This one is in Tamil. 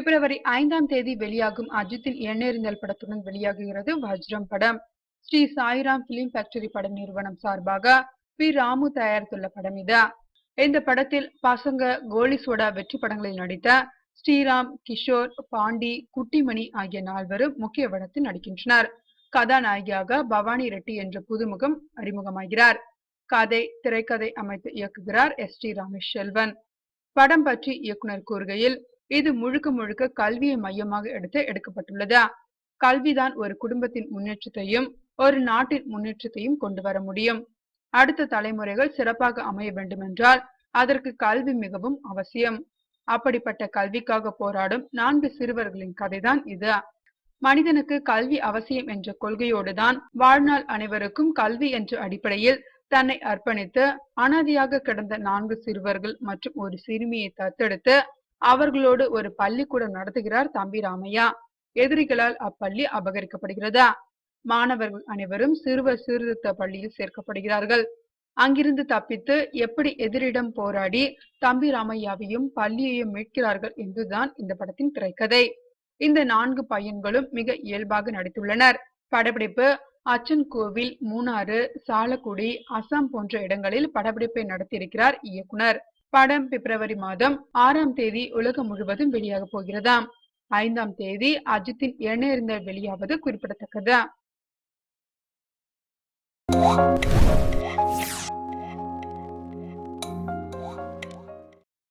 பிப்ரவரி 5ஆம் தேதி வெளியாகும் அஜித்தின் எண்ணெறிந்தல் படத்துடன் வெளியாகுகிறது வஜ்ரம் படம். ஸ்ரீ சாய்ராம் பிலிம் ஃபேக்டரி பட நிறுவனம் சார்பாக பி. ராமு தயாரித்துள்ள படம் இது. இந்த படத்தில் பசங்க, கோலி சோடா வெற்றி படங்களில் நடித்த ஸ்ரீராம், கிஷோர், பாண்டி, குட்டிமணி ஆகிய 4வரும் முக்கிய வேடத்தில் நடிக்கின்றனர். கதாநாயகியாக பவானி ரெட்டி என்ற புதுமுகம் அறிமுகமாகிறார். கதை, திரைக்கதை அமைத்து இயக்குகிறார் S.T. ராமேஷ் செல்வன். படம் பற்றி இயக்குனர் கூறுகையில், இது முழுக்க முழுக்க கல்வியை மையமாக எடுத்து எடுக்கப்பட்டுள்ளது. கல்விதான் ஒரு குடும்பத்தின் முன்னேற்றத்தையும் ஒரு நாட்டின் முன்னேற்றத்தையும் கொண்டு வர முடியும். அடுத்த தலைமுறைகள் சிறப்பாக அமைய வேண்டுமென்றால் அதற்கு கல்வி மிகவும் அவசியம். அப்படிப்பட்ட கல்விக்காக போராடும் 4 சிறுவர்களின் கதைதான் இது. மனிதனுக்கு கல்வி அவசியம் என்ற கொள்கையோடுதான் வாழ்நாள் அனைவருக்கும் கல்வி என்ற அடிப்படையில் தன்னை அர்ப்பணித்து அனாதையாக கிடந்த 4 சிறுவர்கள் மற்றும் ஒரு சிறுமியை தத்தெடுத்து அவர்களோடு ஒரு பள்ளிக்கூடம் நடத்துகிறார் தம்பி ராமையா. எதிரிகளால் அப்பள்ளி அபகரிக்கப்படுகிறதா. மாணவர்கள் அனைவரும் சிறுவர் சீர்திருத்த பள்ளியில் சேர்க்கப்படுகிறார்கள். அங்கிருந்து தப்பித்து எப்படி எதிரிடம் போராடி தம்பி ராமையாவையும் பள்ளியையும் மீட்கிறார்கள் என்றுதான் இந்த படத்தின் திரைக்கதை. இந்த 4 பையன்களும் மிக இயல்பாக நடித்துள்ளனர். படப்பிடிப்பு அச்சன் கோவில், மூணாறு, சாலக்குடி, அசாம் போன்ற இடங்களில் படப்பிடிப்பை நடத்தியிருக்கிறார் இயக்குனர். படம் பிப்ரவரி மாதம் 6ஆம் தேதி உலகம் முழுவதும் வெளியாக போகிறதாம். 5ஆம் தேதி அஜித்தின் எண்ணெறிந்தல் வெளியாவது குறிப்பிடத்தக்கது.